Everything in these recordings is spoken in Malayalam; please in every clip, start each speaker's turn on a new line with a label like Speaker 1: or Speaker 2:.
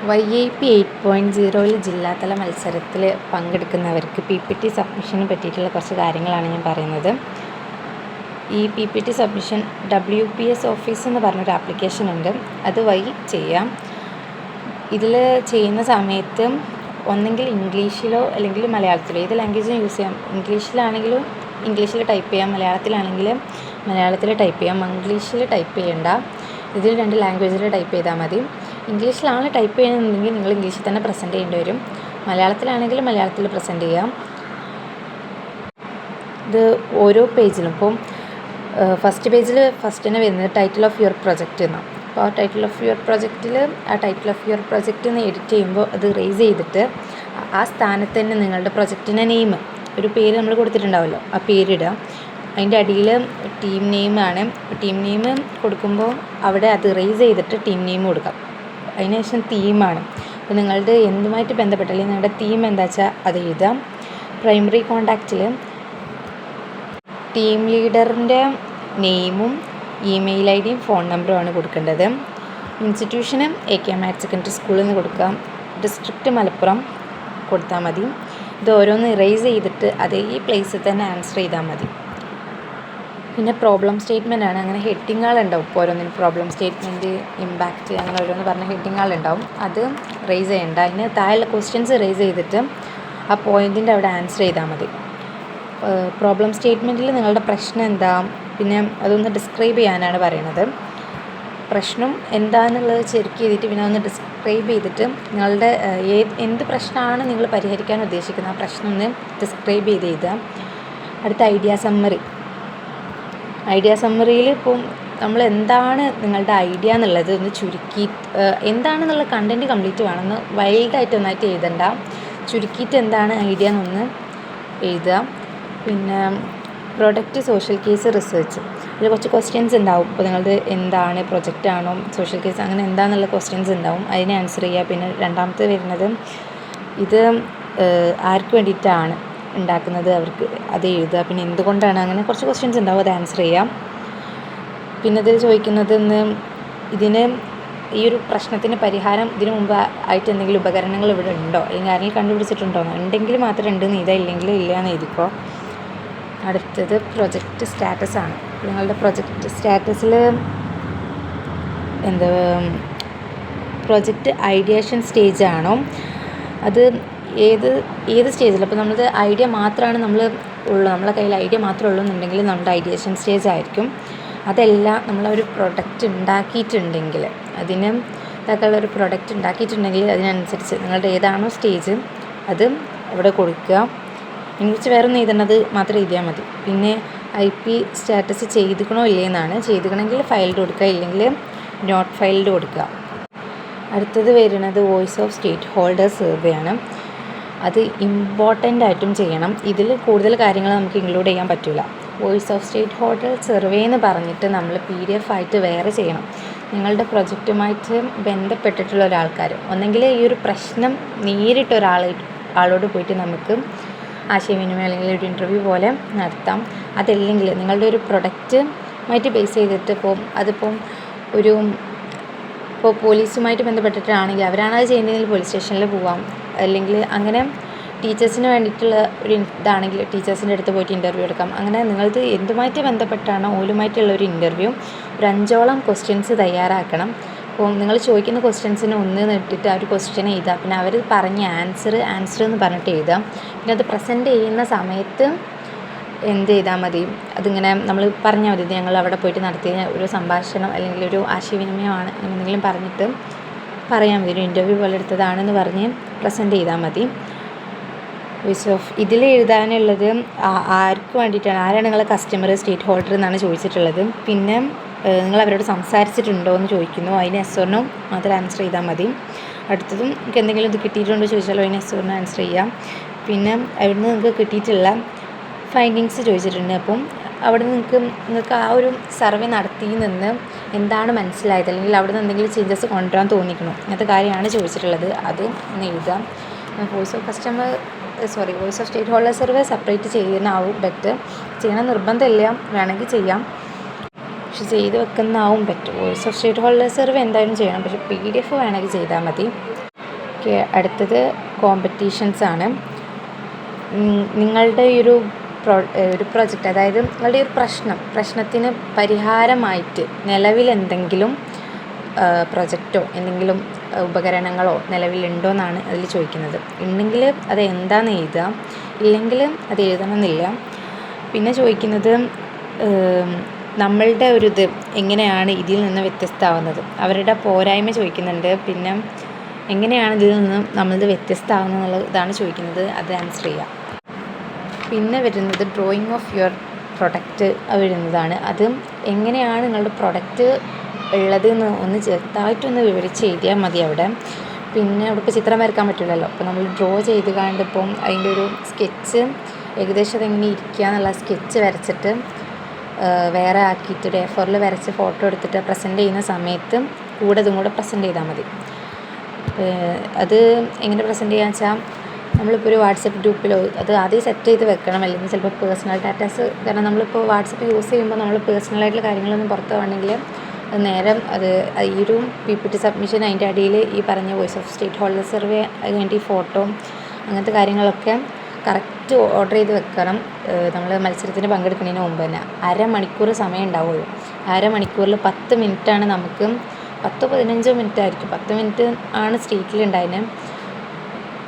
Speaker 1: YIP 8.0 ജില്ലാതല മത്സരത്തിൽ പങ്കെടുക്കുന്നവർക്ക് PPT സബ്മിഷനെ പറ്റിയിട്ടുള്ള കുറച്ച് കാര്യങ്ങളാണ് ഞാൻ പറയുന്നത്. ഈ PPT സബ്മിഷൻ WPS ഓഫീസ് എന്ന് പറഞ്ഞൊരു ആപ്ലിക്കേഷൻ ഉണ്ട്, അതുവഴി ചെയ്യാം. ഇതിൽ ചെയ്യുന്ന സമയത്ത് ഒന്നെങ്കിൽ ഇംഗ്ലീഷിലോ അല്ലെങ്കിൽ മലയാളത്തിലോ ഏത് ലാംഗ്വേജും യൂസ് ചെയ്യാം. ഇംഗ്ലീഷിലാണെങ്കിലും ഇംഗ്ലീഷിൽ ടൈപ്പ് ചെയ്യാം, മലയാളത്തിലാണെങ്കിൽ മലയാളത്തിൽ ടൈപ്പ് ചെയ്യാം. മംഗ്ലീഷിൽ ടൈപ്പ് ചെയ്യേണ്ട, ഇതിൽ 2 ലാംഗ്വേജിൽ ടൈപ്പ് ചെയ്താൽ മതി. ഇംഗ്ലീഷിലാണ് ടൈപ്പ് ചെയ്യുന്നതെങ്കിൽ നിങ്ങൾ ഇംഗ്ലീഷിൽ തന്നെ പ്രസൻറ്റ് ചെയ്യേണ്ടി വരും. മലയാളത്തിലാണെങ്കിൽ മലയാളത്തിൽ പ്രസൻറ്റ് ചെയ്യാം. ഇത് ഓരോ പേജിലും ഇപ്പം ഫസ്റ്റ് പേജിൽ ഫസ്റ്റ് തന്നെ വരുന്നത് ടൈറ്റിൽ ഓഫ് യുവർ പ്രൊജക്റ്റ് എന്നാണ്. അപ്പോൾ ആ ടൈറ്റിൽ ഓഫ് യുവർ പ്രൊജക്റ്റിൽ ആ ടൈറ്റിൽ ഓഫ് യുവർ പ്രൊജക്റ്റ് എന്ന് എഡിറ്റ് ചെയ്യുമ്പോൾ അത് റേസ് ചെയ്തിട്ട് ആ സ്ഥാനത്ത് തന്നെ നിങ്ങളുടെ പ്രൊജക്റ്റിൻ്റെ നെയിം, ഒരു പേര് നമ്മൾ കൊടുത്തിട്ടുണ്ടാവുമല്ലോ, ആ പേരിടുക. അതിൻ്റെ അടിയിൽ ടീം നെയിമാണ്. ടീം നെയിം കൊടുക്കുമ്പോൾ അവിടെ അത് റേസ് ചെയ്തിട്ട് ടീം നെയിം കൊടുക്കാം. അതിനുശേഷം തീമാണ്. അപ്പോൾ നിങ്ങളുടെ എന്തുമായിട്ട് ബന്ധപ്പെട്ട അല്ലെങ്കിൽ നിങ്ങളുടെ തീം എന്താ വെച്ചാൽ അത് എഴുതാം. പ്രൈമറി കോണ്ടാക്റ്റിൽ ടീം ലീഡറിൻ്റെ നെയിമും ഇമെയിൽ ഐ.ഡിയും ഫോൺ നമ്പറുമാണ് കൊടുക്കേണ്ടത്. ഇൻസ്റ്റിറ്റ്യൂഷന് AK മാറ്റ് സെക്കൻഡറി സ്കൂളിൽ നിന്ന് കൊടുക്കാം. ഡിസ്ട്രിക്റ്റ് മലപ്പുറം കൊടുത്താൽ മതി. ഇത് ഓരോന്ന് ഇറേസ് ചെയ്തിട്ട് അതേ പ്ലേസിൽ തന്നെ ആൻസർ ചെയ്താൽ മതി. പിന്നെ പ്രോബ്ലം സ്റ്റേറ്റ്മെൻ്റ് ആണ്. അങ്ങനെ ഹെഡിങ്ങുകളുണ്ടാവും. ഇപ്പോൾ ഓരോന്നിനും പ്രോബ്ലം സ്റ്റേറ്റ്മെൻറ്റ്, ഇമ്പാക്റ്റ്, അങ്ങനെ ഓരോന്ന് പറഞ്ഞ ഹെഡിങ്ങുകളുണ്ടാവും. അത് റേസ് ചെയ്യേണ്ട. അതിന് താഴെയുള്ള ക്വസ്റ്റ്യൻസ് റേസ് ചെയ്തിട്ട് ആ പോയിൻറ്റിൻ്റെ അവിടെ ആൻസർ ചെയ്താൽ മതി. പ്രോബ്ലം സ്റ്റേറ്റ്മെൻറ്റിൽ നിങ്ങളുടെ പ്രശ്നം എന്താ, പിന്നെ അതൊന്ന് ഡിസ്ക്രൈബ് ചെയ്യാനാണ് പറയുന്നത്. പ്രശ്നം എന്താണെന്നുള്ളത് ശരിക്കും ചെയ്തിട്ട് പിന്നെ ഒന്ന് ഡിസ്ക്രൈബ് ചെയ്തിട്ട് നിങ്ങളുടെ എന്ത് പ്രശ്നമാണ് നിങ്ങൾ പരിഹരിക്കാൻ ഉദ്ദേശിക്കുന്നത് ആ പ്രശ്നം ഒന്ന് ഡിസ്ക്രൈബ് ചെയ്ത് എഴുതുക. അടുത്ത ഐഡിയ സമ്മറിയിൽ ഇപ്പം നമ്മൾ എന്താണ് നിങ്ങളുടെ ഐഡിയ എന്നുള്ളത് ഒന്ന് ചുരുക്കി, എന്താണെന്നുള്ള കണ്ടൻറ്റ് കംപ്ലീറ്റ് വേണമെന്ന് വൈൽഡായിട്ട് ഒന്നായിട്ട് എഴുതണ്ട, ചുരുക്കിയിട്ട് എന്താണ് ഐഡിയ എന്നൊന്ന് എഴുതുക. പിന്നെ പ്രൊഡക്റ്റ്, സോഷ്യൽ കേസ്, റിസർച്ച്, അതിൽ കുറച്ച് ക്വസ്റ്റ്യൻസ് ഉണ്ടാവും. ഇപ്പോൾ നിങ്ങളത് എന്താണ്, പ്രൊജക്റ്റാണോ, സോഷ്യൽ കേസ്, അങ്ങനെ എന്താണെന്നുള്ള ക്വസ്റ്റ്യൻസ് ഉണ്ടാവും, അതിനെ ആൻസർ ചെയ്യുക. പിന്നെ രണ്ടാമത്തെ വരുന്നത് ഇത് ആർക്ക് വേണ്ടിയിട്ടാണ് ഉണ്ടാക്കുന്നത്, അവർക്ക് അത് എഴുതുക. പിന്നെ എന്തുകൊണ്ടാണ്, അങ്ങനെ കുറച്ച് ക്വസ്റ്റ്യൻസ് ഉണ്ടാവും, അത് ആൻസർ ചെയ്യാം. പിന്നെ ഇതിൽ ചോദിക്കുന്നത് ഇതിന് ഈ ഒരു പ്രശ്നത്തിന് പരിഹാരം ഇതിനു മുമ്പ് ആയിട്ട് എന്തെങ്കിലും ഉപകരണങ്ങൾ ഇവിടെ ഉണ്ടോ, അല്ലെങ്കിൽ ആരെങ്കിലും കണ്ടുപിടിച്ചിട്ടുണ്ടോ, ഉണ്ടെങ്കിൽ മാത്രം ഉണ്ടെന്ന് എഴുതുക, ഇല്ലെങ്കിൽ ഇല്ല എന്ന് എഴുതിക്കോ. അടുത്തത് പ്രൊജക്റ്റ് സ്റ്റാറ്റസ് ആണ്. നിങ്ങളുടെ പ്രൊജക്റ്റ് സ്റ്റാറ്റസിൽ പ്രൊജക്റ്റ് ഐഡിയേഷൻ സ്റ്റേജ് ആണോ, അത് ഏത് സ്റ്റേജിൽ. അപ്പോൾ നമ്മളത് ഐഡിയ മാത്രമാണ് നമ്മളെ കയ്യിൽ ഐഡിയ മാത്രമേ ഉള്ളൂ എന്നുണ്ടെങ്കിൽ നമ്മുടെ ഐഡിയേഷൻ സ്റ്റേജ് ആയിരിക്കും. അതല്ല, നമ്മളൊരു പ്രൊഡക്റ്റ് ഉണ്ടാക്കിയിട്ടുണ്ടെങ്കിൽ, അതിന് ഇതാക്കുള്ള ഒരു പ്രൊഡക്റ്റ് ഉണ്ടാക്കിയിട്ടുണ്ടെങ്കിൽ അതിനനുസരിച്ച് നിങ്ങളുടെ ഏതാണോ സ്റ്റേജ് അത് അവിടെ കൊടുക്കുക. അതിനെക്കുറിച്ച് വേറെ ഒന്നും എഴുതേണ്ടത് മാത്രം എഴുതിയാൽ മതി. പിന്നെ IP സ്റ്റാറ്റസ് ചെയ്തിക്കണോ ഇല്ലേ എന്നാണ്. ചെയ്തിക്കണമെങ്കിൽ ഫയൽഡ് കൊടുക്കുക, ഇല്ലെങ്കിൽ നോട്ട് ഫയൽഡ് കൊടുക്കുക. അടുത്തത് വരുന്നത് voice of stakeholder survey ആണ്. അത് ഇമ്പോർട്ടൻ്റ് ആയിട്ടും ചെയ്യണം. ഇതിൽ കൂടുതൽ കാര്യങ്ങൾ നമുക്ക് ഇൻക്ലൂഡ് ചെയ്യാൻ പറ്റില്ല. Voice of stakeholder survey എന്ന് പറഞ്ഞിട്ട് നമ്മൾ PDF ആയിട്ട് വേറെ ചെയ്യണം. നിങ്ങളുടെ ബന്ധപ്പെട്ടിട്ടുള്ള ഒരാൾക്കാർ, ഒന്നെങ്കിൽ ഈ ഒരു പ്രശ്നം നേരിട്ട് ആളോട് പോയിട്ട് നമുക്ക് ആശയവിനിമയം അല്ലെങ്കിൽ ഒരു ഇൻ്റർവ്യൂ പോലെ നടത്താം. അതല്ലെങ്കിൽ നിങ്ങളുടെ ഒരു പ്രൊഡക്റ്റുമായിട്ട് ബേസ് ചെയ്തിട്ട് ഇപ്പോൾ പോലീസുമായിട്ട് ബന്ധപ്പെട്ടിട്ടാണെങ്കിൽ അവരാണ് അത് ചെയ്യുന്നതെങ്കിൽ പോലീസ് സ്റ്റേഷനിൽ പോവാം. അല്ലെങ്കിൽ അങ്ങനെ ടീച്ചേഴ്സിന് വേണ്ടിയിട്ടുള്ള ഒരു ഇതാണെങ്കിൽ ടീച്ചേഴ്സിൻ്റെ അടുത്ത് പോയിട്ട് ഇൻ്റർവ്യൂ എടുക്കാം. അങ്ങനെ നിങ്ങളത് എന്തുമായിട്ട് ബന്ധപ്പെട്ടാണോ ഓലുമായിട്ടുള്ള ഒരു ഇൻ്റർവ്യൂ, ഒരു 5ഓളം ക്വസ്റ്റ്യൻസ് തയ്യാറാക്കണം. അപ്പോൾ നിങ്ങൾ ചോദിക്കുന്ന ക്വസ്റ്റ്യൻസിന് ഒന്ന് ഇട്ടിട്ട് ആ ഒരു ക്വസ്റ്റ്യൻ എഴുതുക. പിന്നെ അവർ പറഞ്ഞ ആൻസർ എന്ന് പറഞ്ഞിട്ട് എഴുതാം. പിന്നെ അത് പ്രസൻറ്റ് ചെയ്യുന്ന സമയത്ത് എന്ത് ചെയ്താൽ മതി, അതിങ്ങനെ നമ്മൾ പറഞ്ഞാൽ മതി, ഞങ്ങൾ അവിടെ പോയിട്ട് നടത്തിയ ഒരു സംഭാഷണം അല്ലെങ്കിൽ ഒരു ആശയവിനിമയമാണ്, അങ്ങനെ എന്തെങ്കിലും പറഞ്ഞിട്ട് പറയാൻ മതി. ഒരു ഇൻ്റർവ്യൂ പോലെ എടുത്തതാണെന്ന് പറഞ്ഞ് പ്രസൻറ്റ് ചെയ്താൽ മതി. വോയിസ് ഓഫ് ഇതിൽ എഴുതാനുള്ളത് ആർക്ക് വേണ്ടിയിട്ടാണ്, ആരാണ് നിങ്ങളെ കസ്റ്റമർ, സ്റ്റേറ്റ് ഹോൾഡർ എന്നാണ് ചോദിച്ചിട്ടുള്ളത്. പിന്നെ നിങ്ങൾ അവരോട് സംസാരിച്ചിട്ടുണ്ടോ എന്ന് ചോദിക്കുന്നു, അതിന് yes or no മാത്രം ആൻസർ ചെയ്താൽ മതി. അടുത്തതും നിങ്ങൾക്ക് എന്തെങ്കിലും ഇത് കിട്ടിയിട്ടുണ്ടോ ചോദിച്ചാലോ അതിന് yes or no ആൻസർ ചെയ്യാം. പിന്നെ അവിടുന്ന് നിങ്ങൾക്ക് കിട്ടിയിട്ടുള്ള ഫൈൻഡിങ്സ് ചോദിച്ചിട്ടുണ്ട്. അപ്പം അവിടെ നിങ്ങൾക്ക് ആ ഒരു സർവേ നടത്തിയിൽ നിന്ന് എന്താണ് മനസ്സിലായത്, അല്ലെങ്കിൽ അവിടെ നിന്ന് എന്തെങ്കിലും ചേഞ്ചസ് കൊണ്ടുവരാൻ തോന്നിക്കണോ, അങ്ങനത്തെ കാര്യമാണ് ചോദിച്ചിട്ടുള്ളത്. അത് ഒന്ന് എഴുതാം. Voice of stakeholder survey separate ചെയ്യുന്നതാവും ബെറ്റർ. ചെയ്യണം നിർബന്ധമില്ല, വേണമെങ്കിൽ ചെയ്യാം, പക്ഷെ ചെയ്ത് വെക്കുന്നതാവും better. Voice of stakeholder survey എന്തായാലും ചെയ്യണം, പക്ഷേ PDF വേണമെങ്കിൽ ചെയ്താൽ മതി. ഓക്കെ, അടുത്തത് കോമ്പറ്റീഷൻസാണ്. നിങ്ങളുടെ ഒരു പ്രൊജക്റ്റ്, അതായത് നിങ്ങളുടെ ഒരു പ്രശ്നത്തിന് പരിഹാരമായിട്ട് നിലവിലെന്തെങ്കിലും പ്രൊജക്റ്റോ എന്തെങ്കിലും ഉപകരണങ്ങളോ നിലവിലുണ്ടോ എന്നാണ് അതിൽ ചോദിക്കുന്നത്. ഉണ്ടെങ്കിൽ അത് എന്താണെന്ന് എഴുതുക, ഇല്ലെങ്കിൽ അത് എഴുതണമെന്നില്ല. പിന്നെ ചോദിക്കുന്നത് നമ്മളുടെ ഇത് എങ്ങനെയാണ് ഇതിൽ നിന്ന് വ്യത്യസ്തമാവുന്നത്, അവരുടെ പോരായ്മ ചോദിക്കുന്നുണ്ട്. പിന്നെ എങ്ങനെയാണ് ഇതിൽ നിന്ന് നമ്മളത് വ്യത്യസ്തമാവുന്നത് എന്നുള്ളത് ഇതാണ് ചോദിക്കുന്നത്, അത് ആൻസർ ചെയ്യുക. പിന്നെ വരുന്നത് ഡ്രോയിങ് ഓഫ് യുവർ പ്രൊഡക്റ്റ് വരുന്നതാണ്. അത് എങ്ങനെയാണ് നിങ്ങളുടെ പ്രൊഡക്റ്റ് ഉള്ളത് എന്ന് ഒന്ന് ചെറുതായിട്ടൊന്ന് വിവരിച്ച് എഴുതിയാൽ മതി അവിടെ. പിന്നെ അവിടെ ഇപ്പോൾ ചിത്രം വരയ്ക്കാൻ പറ്റില്ലല്ലോ, അപ്പോൾ നമ്മൾ ഡ്രോ ചെയ്ത് കണ്ട് ഇപ്പം അതിൻ്റെ ഒരു സ്കെച്ച് ഏകദേശം അതെങ്ങനെ ഇരിക്കുക എന്നുള്ള സ്കെച്ച് വരച്ചിട്ട് വേറെ ആക്കിയിട്ട് ഒരു A4 വരച്ച് ഫോട്ടോ എടുത്തിട്ട് പ്രസൻറ്റ് ചെയ്യുന്ന സമയത്ത് കൂടെ ഇതും കൂടെ പ്രസൻറ്റ് ചെയ്താൽ മതി. അത് എങ്ങനെ പ്രസൻറ്റ് ചെയ്യാന്ന് വെച്ചാൽ നമ്മളിപ്പോൾ ഒരു വാട്സപ്പ് ഗ്രൂപ്പിലോ അത് ആദ്യം സെറ്റ് ചെയ്ത് വെക്കണം, അല്ലെങ്കിൽ ചിലപ്പോൾ പേഴ്സണൽ ഡാറ്റാസ്, കാരണം നമ്മളിപ്പോൾ വാട്സപ്പ് യൂസ് ചെയ്യുമ്പോൾ നമ്മൾ പേഴ്സണലായിട്ടുള്ള കാര്യങ്ങളൊന്നും പുറത്ത് വേണമെങ്കിൽ നേരം അത് ഈ ഒരു PPT സബ്മിഷൻ അതിൻ്റെ അടിയിൽ ഈ പറഞ്ഞ voice of stakeholder survey അതിൻ്റെ ഈ ഫോട്ടോ അങ്ങനത്തെ കാര്യങ്ങളൊക്കെ കറക്റ്റ് ഓർഡർ ചെയ്ത് വെക്കണം. നമ്മൾ മത്സരത്തിന് പങ്കെടുക്കുന്നതിന് മുമ്പ് തന്നെ അരമണിക്കൂർ സമയം ഉണ്ടാവുള്ളൂ. അരമണിക്കൂറിൽ 10 മിനിറ്റാണ് നമുക്ക്, 10-15 മിനിറ്റ് ആയിരിക്കും, 10 മിനിറ്റ് ആണ് സ്റ്റേറ്റിലുണ്ടായിരുന്നത്.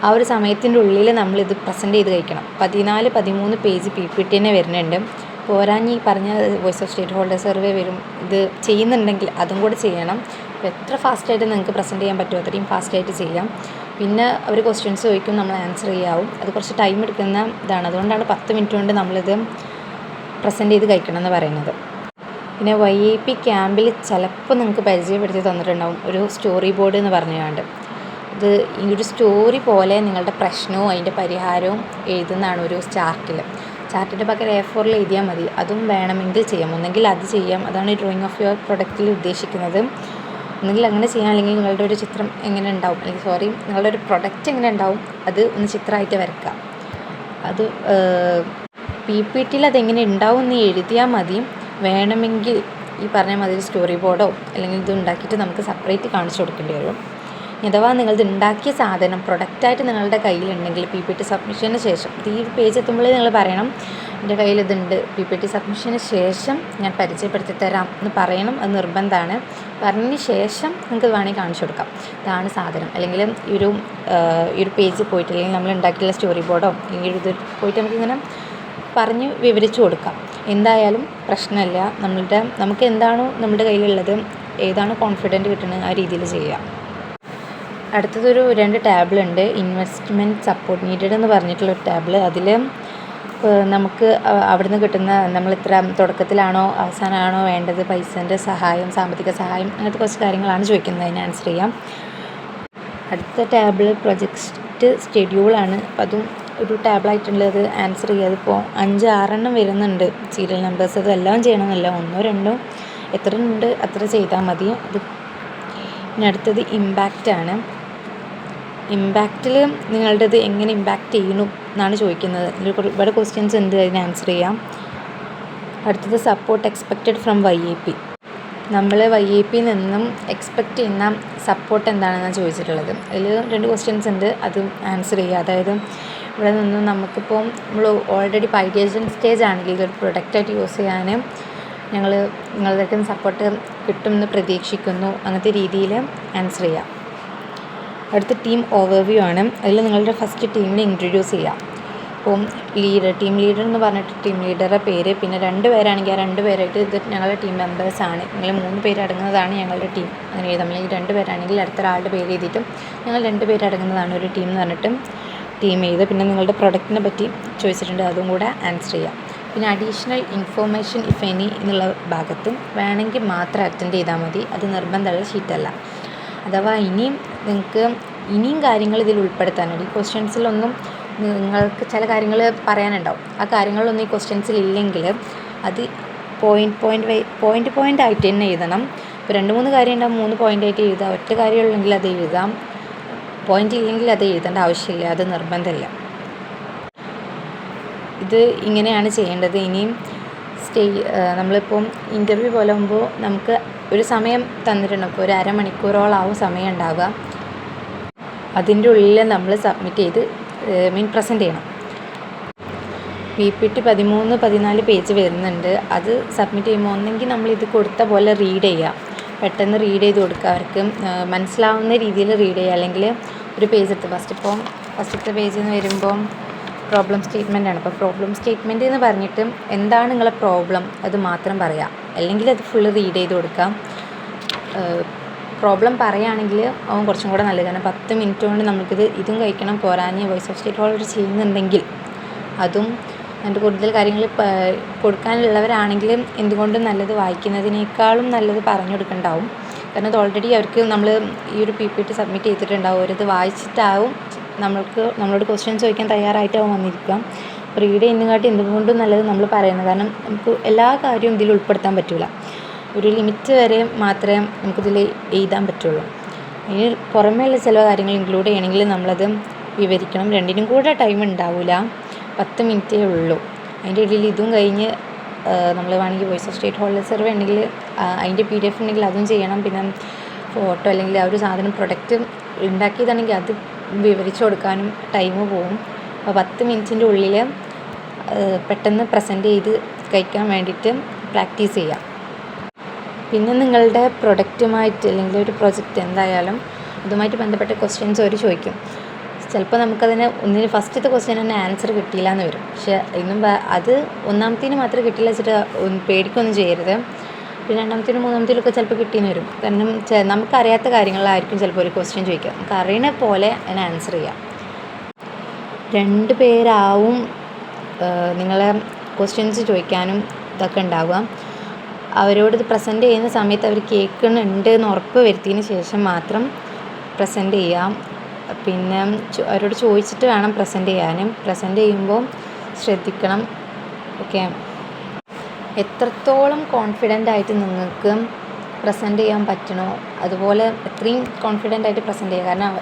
Speaker 1: ആ ഒരു സമയത്തിൻ്റെ ഉള്ളിൽ നമ്മളിത് പ്രസൻറ്റ് ചെയ്ത് കഴിക്കണം. 14-13 പേജ് PPT തന്നെ വരുന്നുണ്ട്. പോരാഞ്ഞ് ഈ പറഞ്ഞ voice of stakeholder survey വരും. ഇത് ചെയ്യുന്നുണ്ടെങ്കിൽ അതും കൂടെ ചെയ്യണം. അപ്പോൾ എത്ര ഫാസ്റ്റായിട്ട് നിങ്ങൾക്ക് പ്രസൻറ്റ് ചെയ്യാൻ പറ്റുമോ അത്രയും ഫാസ്റ്റായിട്ട് ചെയ്യാം. പിന്നെ അവർ ക്വസ്റ്റ്യൻസ് ചോദിക്കും, നമ്മൾ ആൻസർ ചെയ്യാവും. അത് കുറച്ച് ടൈം എടുക്കുന്ന ഇതാണ്, അതുകൊണ്ടാണ് 10 മിനിറ്റ് കൊണ്ട് നമ്മളിത് പ്രസൻറ്റ് ചെയ്ത് കഴിക്കണം എന്ന് പറയുന്നത്. പിന്നെ YAP ക്യാമ്പിൽ ചിലപ്പോൾ നിങ്ങൾക്ക് പരിചയപ്പെടുത്തി തന്നിട്ടുണ്ടാവും ഒരു സ്റ്റോറി ബോർഡ് എന്ന് പറഞ്ഞുകൊണ്ട്. ഇത് ഈ ഒരു സ്റ്റോറി പോലെ നിങ്ങളുടെ പ്രശ്നവും അതിൻ്റെ പരിഹാരവും എഴുതുന്നതാണ് ഒരു ചാർട്ടിൻ്റെ പകരം A4 എഴുതിയാൽ മതി. അതും വേണമെങ്കിൽ ചെയ്യാം, ഒന്നെങ്കിൽ അത് ചെയ്യാം. അതാണ് ഈ ഡ്രോയിങ് ഓഫ് യുവർ പ്രൊഡക്റ്റിൽ ഉദ്ദേശിക്കുന്നത്. ഒന്നെങ്കിൽ അങ്ങനെ ചെയ്യാം, അല്ലെങ്കിൽ നിങ്ങളുടെ ഒരു ചിത്രം എങ്ങനെ ഉണ്ടാവും, അല്ലെങ്കിൽ നിങ്ങളുടെ ഒരു പ്രൊഡക്റ്റ് എങ്ങനെ ഉണ്ടാവും അത് ഒന്ന് ചിത്രമായിട്ട് വരയ്ക്കാം. അത് PPTയിൽ അതെങ്ങനെ ഉണ്ടാവും എന്ന് എഴുതിയാൽ മതി. വേണമെങ്കിൽ ഈ പറഞ്ഞ മാതിരി സ്റ്റോറി ബോർഡോ അല്ലെങ്കിൽ ഇത് ഉണ്ടാക്കിയിട്ട് നമുക്ക് സെപ്പറേറ്റ് കാണിച്ചു കൊടുക്കേണ്ടി വരും. അഥവാ നിങ്ങളത് ഉണ്ടാക്കിയ സാധനം പ്രൊഡക്റ്റായിട്ട് നിങ്ങളുടെ കയ്യിലുണ്ടെങ്കിൽ PPT സബ്മിഷന് ശേഷം ഈ പേജ് എത്തുമ്പോഴേ നിങ്ങൾ പറയണം, എൻ്റെ കയ്യിൽ ഇതുണ്ട്, PPT സബ്മിഷന് ശേഷം ഞാൻ പരിചയപ്പെടുത്തി തരാം എന്ന് പറയണം. അത് നിർബന്ധമാണ്. പറഞ്ഞതിന് ശേഷം നിങ്ങൾക്ക് വേണമെങ്കിൽ കാണിച്ചു കൊടുക്കാം, ഇതാണ് സാധനം. അല്ലെങ്കിൽ ഈ ഒരു പേജ് പോയിട്ട്, അല്ലെങ്കിൽ നമ്മൾ ഉണ്ടാക്കിയുള്ള സ്റ്റോറി ബോർഡോ അല്ലെങ്കിൽ ഇത് പോയിട്ട് നമുക്കിങ്ങനെ പറഞ്ഞ് വിവരിച്ചു കൊടുക്കാം. എന്തായാലും പ്രശ്നമില്ല. നമുക്ക് എന്താണോ നമ്മുടെ കയ്യിലുള്ളത്, ഏതാണോ കോൺഫിഡൻറ്റ് കിട്ടുന്നത് ആ രീതിയിൽ ചെയ്യാം. അടുത്തതൊരു 2 ടാബിളുണ്ട്. ഇൻവെസ്റ്റ്മെൻറ്റ് സപ്പോർട്ട് നീഡഡ് എന്ന് പറഞ്ഞിട്ടുള്ളൊരു ടാബിൾ. അതിൽ നമുക്ക് അവിടുന്ന് കിട്ടുന്ന നമ്മൾ ഇത്ര തുടക്കത്തിലാണോ അവസാനമാണോ വേണ്ടത് പൈസേൻ്റെ സഹായം, സാമ്പത്തിക സഹായം, അങ്ങനത്തെ കുറച്ച് കാര്യങ്ങളാണ് ചോദിക്കുന്നത്. അതിന് ആൻസർ ചെയ്യാം. അടുത്ത ടാബിൾ പ്രൊജക്റ്റ് ഷെഡ്യൂളാണ്. അപ്പം അതും ഒരു ടാബിളായിട്ടുള്ളത് ആൻസർ ചെയ്യുക. അതിപ്പോൾ 5-6 വരുന്നുണ്ട് സീരിയൽ നമ്പേഴ്സ്. അതെല്ലാം ചെയ്യണമെന്നില്ല, 1-2 എത്ര ഉണ്ട് അത്ര ചെയ്താൽ മതി. അത് പിന്നെ അടുത്തത് ഇമ്പാക്റ്റാണ്. ഇമ്പാക്റ്റിൽ നിങ്ങളുടേത് എങ്ങനെ ഇമ്പാക്റ്റ് ചെയ്യുന്നു എന്നാണ് ചോദിക്കുന്നത്. ഒരുപാട് ക്വസ്റ്റ്യൻസ് ഉണ്ട്, അതിന് ആൻസർ ചെയ്യാം. അടുത്തത് സപ്പോർട്ട് എക്സ്പെക്റ്റഡ് ഫ്രം YAP. നമ്മൾ YAPയിൽ നിന്നും എക്സ്പെക്റ്റ് ചെയ്യുന്ന സപ്പോർട്ട് എന്താണെന്നാണ് ചോദിച്ചിട്ടുള്ളത്. അതിൽ 2 ക്വസ്റ്റ്യൻസ് ഉണ്ട്, അതും ആൻസർ ചെയ്യുക. അതായത് ഇവിടെ നിന്നും നമുക്കിപ്പോൾ നമ്മൾ ഓൾറെഡി ഐഡിയേഷൻ സ്റ്റേജ് ആണെങ്കിൽ ഇതൊരു പ്രൊഡക്റ്റായിട്ട് യൂസ് ചെയ്യാൻ നിങ്ങളുടെ സപ്പോർട്ട് കിട്ടുമെന്ന് പ്രതീക്ഷിക്കുന്നു, അങ്ങനത്തെ രീതിയിൽ ആൻസർ ചെയ്യാം. അടുത്ത ടീം ഓവർവ്യൂ ആണ്. അതിൽ നിങ്ങളുടെ ഫസ്റ്റ് ടീമിനെ ഇൻട്രൊഡ്യൂസ് ചെയ്യാം. അപ്പം ടീം ലീഡർ എന്ന് പറഞ്ഞിട്ട് ടീം ലീഡറുടെ പേര്, പിന്നെ 2 പേരാണെങ്കിൽ ആ 2 പേരായിട്ട് ഇത് ഞങ്ങളുടെ ടീം മെമ്പേഴ്സാണ്, നിങ്ങൾ 3 പേര് അടങ്ങുന്നതാണ് ഞങ്ങളുടെ ടീം, അങ്ങനെ എഴുതാം. അല്ലെങ്കിൽ 2 പേരാണെങ്കിൽ അടുത്ത ഒരാളുടെ പേര് എഴുതിയിട്ടും ഞങ്ങൾ 2 പേര് അടങ്ങുന്നതാണ് ഒരു ടീം എന്ന് പറഞ്ഞിട്ട് ടീം എഴുതുക. പിന്നെ നിങ്ങളുടെ പ്രൊഡക്റ്റിനെ പറ്റി ചോദിച്ചിട്ടുണ്ട്, അതും കൂടെ ആൻസർ ചെയ്യാം. പിന്നെ അഡീഷണൽ ഇൻഫോർമേഷൻ ഇഫ് എനി എന്നുള്ള ഭാഗത്തും വേണമെങ്കിൽ മാത്രം അറ്റൻഡ് ചെയ്താൽ മതി, അത് നിർബന്ധമുള്ള ഷീറ്റല്ല. അഥവാ ഇനിയും കാര്യങ്ങൾ ഇതിൽ ഉൾപ്പെടുത്താനുണ്ട്. ഈ ക്വസ്റ്റ്യൻസിലൊന്നും നിങ്ങൾക്ക് ചില കാര്യങ്ങൾ പറയാനുണ്ടാവും, ആ കാര്യങ്ങളിലൊന്നും ഈ ക്വസ്റ്റ്യൻസിൽ ഇല്ലെങ്കിൽ അത് പോയിൻ്റ് ആയിട്ട് തന്നെ എഴുതണം. ഇപ്പോൾ 2-3 കാര്യം ഉണ്ടാവും, 3 പോയിൻ്റായിട്ട് എഴുതാം. ഒറ്റ കാര്യമുള്ളെങ്കിൽ അത് എഴുതാം, പോയിൻ്റ് ഇല്ലെങ്കിൽ അത് എഴുതേണ്ട ആവശ്യമില്ല, അത് നിർബന്ധമില്ല. ഇത് ഇങ്ങനെയാണ് ചെയ്യേണ്ടത്. ഇനിയും നമ്മളിപ്പം ഇൻ്റർവ്യൂ പോലെ ആകുമ്പോൾ നമുക്ക് ഒരു സമയം തന്നിട്ടുണ്ട്. അപ്പോൾ ഒരു അരമണിക്കൂറോളാവും സമയം ഉണ്ടാവുക. അതിൻ്റെ ഉള്ളിൽ നമ്മൾ സബ്മിറ്റ് ചെയ്ത് പ്രസൻറ്റ് ചെയ്യണം. PPT 13-14 പേജ് വരുന്നുണ്ട്. അത് സബ്മിറ്റ് ചെയ്യുമ്പോൾ ഒന്നെങ്കിൽ നമ്മളിത് കൊടുത്ത പോലെ റീഡ് ചെയ്യുക, പെട്ടെന്ന് റീഡ് ചെയ്ത് കൊടുക്കുക, അവർക്ക് മനസ്സിലാവുന്ന രീതിയിൽ റീഡ് ചെയ്യുക. അല്ലെങ്കിൽ ഒരു പേജ് എടുത്ത് ഫസ്റ്റത്തെ പേജ് എന്ന് വരുമ്പോൾ പ്രോബ്ലം സ്റ്റേറ്റ്മെൻ്റ് ആണ്. അപ്പോൾ പ്രോബ്ലം സ്റ്റേറ്റ്മെൻറ്റ് എന്ന് പറഞ്ഞിട്ട് എന്താണ് നിങ്ങളെ പ്രോബ്ലം അത് മാത്രം പറയാം, അല്ലെങ്കിൽ അത് ഫുള്ള് റീഡ് ചെയ്ത് കൊടുക്കാം. പ്രോബ്ലം പറയുകയാണെങ്കിൽ അവൻ കുറച്ചും കൂടെ നല്ലത്. കാരണം 10 മിനിറ്റ് കൊണ്ട് നമുക്കിത് ഇതും കഴിക്കണം, പോരാഞ്ഞ് വോയിസ് ഓഫ് സ്റ്റേറ്റ് ഓൾറെഡി ചെയ്യുന്നുണ്ടെങ്കിൽ അതും അതിൻ്റെ കൂടുതൽ കാര്യങ്ങൾ കൊടുക്കാനുള്ളവരാണെങ്കിലും എന്തുകൊണ്ടും നല്ലത് വായിക്കുന്നതിനേക്കാളും നല്ലത് പറഞ്ഞു കൊടുക്കണ്ടാവും. കാരണം അത് ഓൾറെഡി അവർക്ക് നമ്മൾ ഈ ഒരു PPT സബ്മിറ്റ് ചെയ്തിട്ടുണ്ടാവും. അവരത് വായിച്ചിട്ടാവും നമ്മളോട് ക്വസ്റ്റ്യൻ ചോദിക്കാൻ തയ്യാറായിട്ടാവും വന്നിരിക്കുക. റീഡ് ചെയ്യുന്നതിനെക്കാട്ടി എന്തുകൊണ്ടും നല്ലത് നമ്മൾ പറയുന്നത്. കാരണം നമുക്ക് എല്ലാ കാര്യവും ഇതിൽ ഉൾപ്പെടുത്താൻ പറ്റില്ല. ഒരു ലിമിറ്റ് വരെ മാത്രമേ നമുക്കിതിൽ എഴുതാൻ പറ്റുള്ളൂ. അതിന് പുറമേയുള്ള ചില കാര്യങ്ങൾ ഇൻക്ലൂഡ് ചെയ്യണമെങ്കിൽ നമ്മളത് വിവരിക്കണം. രണ്ടിനും കൂടെ ടൈം ഉണ്ടാവില്ല, 10 മിനിറ്റേ ഉള്ളൂ. അതിൻ്റെ ഇടയിൽ ഇതും കഴിഞ്ഞ് നമ്മൾ വേണമെങ്കിൽ voice of stakeholder survey ഉണ്ടെങ്കിൽ അതിൻ്റെ PDF ഉണ്ടെങ്കിൽ അതും ചെയ്യണം. പിന്നെ ഫോട്ടോ അല്ലെങ്കിൽ ആ ഒരു സാധനം പ്രൊഡക്റ്റ് ഉണ്ടാക്കിയതാണെങ്കിൽ അത് വിവരിച്ചു കൊടുക്കാനും ടൈം പോകും. അപ്പോൾ 10 മിനിറ്റിൻ്റെ ഉള്ളിൽ പെട്ടെന്ന് പ്രസൻറ്റ് ചെയ്ത് കഴിക്കാൻ വേണ്ടിയിട്ട് പ്രാക്ടീസ് ചെയ്യാം. പിന്നെ നിങ്ങളുടെ പ്രൊഡക്റ്റുമായിട്ട് അല്ലെങ്കിൽ ഒരു പ്രൊജക്റ്റ് എന്തായാലും അതുമായിട്ട് ബന്ധപ്പെട്ട ക്വസ്റ്റ്യൻസ് അവർ ചോദിക്കും. ചിലപ്പോൾ നമുക്കതിന് ഫസ്റ്റത്തെ ക്വസ്റ്റ്യൻ തന്നെ ആൻസർ കിട്ടിയില്ല എന്ന് വരും. പക്ഷേ അത് ഒന്നാമത്തേന് മാത്രമേ കിട്ടില്ല വെച്ചിട്ട് പേടിക്കൊന്നും ചെയ്യരുത്. പിന്നെ രണ്ടാമത്തേനും മൂന്നാമത്തേലൊക്കെ ചിലപ്പോൾ കിട്ടിയെന്ന് വരും. കാരണം നമുക്കറിയാത്ത കാര്യങ്ങളായിരിക്കും ചിലപ്പോൾ ഒരു ക്വസ്റ്റ്യൻ ചോദിക്കുക. നമുക്ക് അറിയണ പോലെ അതിന് ആൻസർ ചെയ്യാം. 2 പേരാവും നിങ്ങളെ ക്വസ്റ്റ്യൻസ് ചോദിക്കാനും ഇതൊക്കെ ഉണ്ടാവുക. അവരോട് ഇത് പ്രസൻറ്റ് ചെയ്യുന്ന സമയത്ത് അവർ കേൾക്കുന്നുണ്ട് എന്ന് ഉറപ്പ് വരുത്തിയതിന് ശേഷം മാത്രം പ്രസൻറ്റ് ചെയ്യാം. പിന്നെ അവരോട് ചോദിച്ചിട്ട് വേണം പ്രസൻറ്റ് ചെയ്യാനും. പ്രസൻറ്റ് ചെയ്യുമ്പോൾ ശ്രദ്ധിക്കണം. ഓക്കെ, എത്രത്തോളം കോൺഫിഡൻ്റ് ആയിട്ട് നിങ്ങൾക്ക് പ്രസൻറ്റ് ചെയ്യാൻ പറ്റണോ അതുപോലെ അത്രയും കോൺഫിഡൻ്റ് ആയിട്ട് പ്രസൻറ്റ് ചെയ്യുക. കാരണം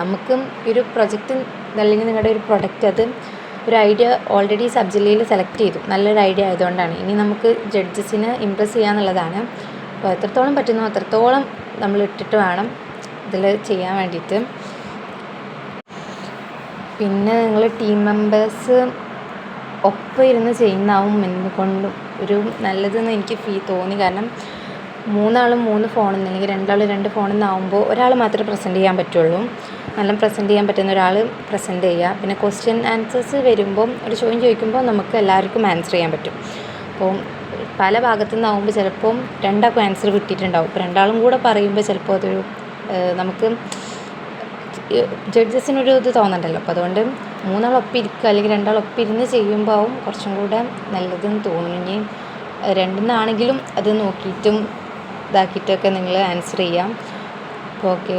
Speaker 1: നമുക്കും ഒരു പ്രൊജക്റ്റ് അല്ലെങ്കിൽ നിങ്ങളുടെ ഒരു പ്രൊഡക്റ്റ് അത് ഒരു ഐഡിയ ഓൾറെഡി സബ് ജില്ലയിൽ സെലക്ട് ചെയ്തു, നല്ലൊരു ഐഡിയ ആയതുകൊണ്ടാണ്. ഇനി നമുക്ക് ജഡ്ജസിനെ ഇമ്പ്രസ് ചെയ്യാന്നുള്ളതാണ്. അപ്പോൾ എത്രത്തോളം പറ്റുന്നോ അത്രത്തോളം നമ്മൾ ഇട്ടിട്ട് വേണം ഇതിൽ ചെയ്യാൻ വേണ്ടിയിട്ട്. പിന്നെ നിങ്ങൾ ടീം മെമ്പേഴ്സ് ഒപ്പം ഇരുന്ന് ചെയ്യുന്നതാവും എന്തുകൊണ്ടും ഒരു നല്ലതെന്ന് എനിക്ക് തോന്നി. കാരണം 3 ആളും 3 ഫോണിൽ നിന്ന് അല്ലെങ്കിൽ 2 ആളും 2 ഫോണിൽ നിന്നാകുമ്പോൾ ഒരാൾ മാത്രമേ പ്രസൻറ്റ് ചെയ്യാൻ പറ്റുള്ളൂ. നല്ല പ്രസൻറ്റ് ചെയ്യാൻ പറ്റുന്ന ഒരാൾ പ്രസൻറ്റ് ചെയ്യുക. പിന്നെ ക്വസ്റ്റ്യൻ ആൻസേഴ്സ് വരുമ്പം ഒരു ചോദ്യം ചോദിക്കുമ്പോൾ നമുക്ക് എല്ലാവർക്കും ആൻസർ ചെയ്യാൻ പറ്റും. അപ്പോൾ പല ഭാഗത്തു നിന്നാകുമ്പോൾ ചിലപ്പം 2 ആൾക്കും ആൻസർ കിട്ടിയിട്ടുണ്ടാവും. ഇപ്പോൾ 2 ആളും കൂടെ പറയുമ്പോൾ ചിലപ്പോൾ അതൊരു നമുക്ക് ജഡ്ജസിനൊരു ഇത് തോന്നണ്ടല്ലോ. അപ്പോൾ അതുകൊണ്ട് 3 ആളൊപ്പം ഇരിക്കുക അല്ലെങ്കിൽ 2 ആളൊപ്പം ഇരുന്ന് ചെയ്യുമ്പോൾ ആവും കുറച്ചും കൂടെ നല്ലതെന്ന് തോന്നുന്നു. ഇനി 2 അത് നോക്കിയിട്ടും ഇതാക്കിയിട്ടൊക്കെ നിങ്ങൾ ആൻസർ ചെയ്യാം. അപ്പോൾ ഓക്കെ.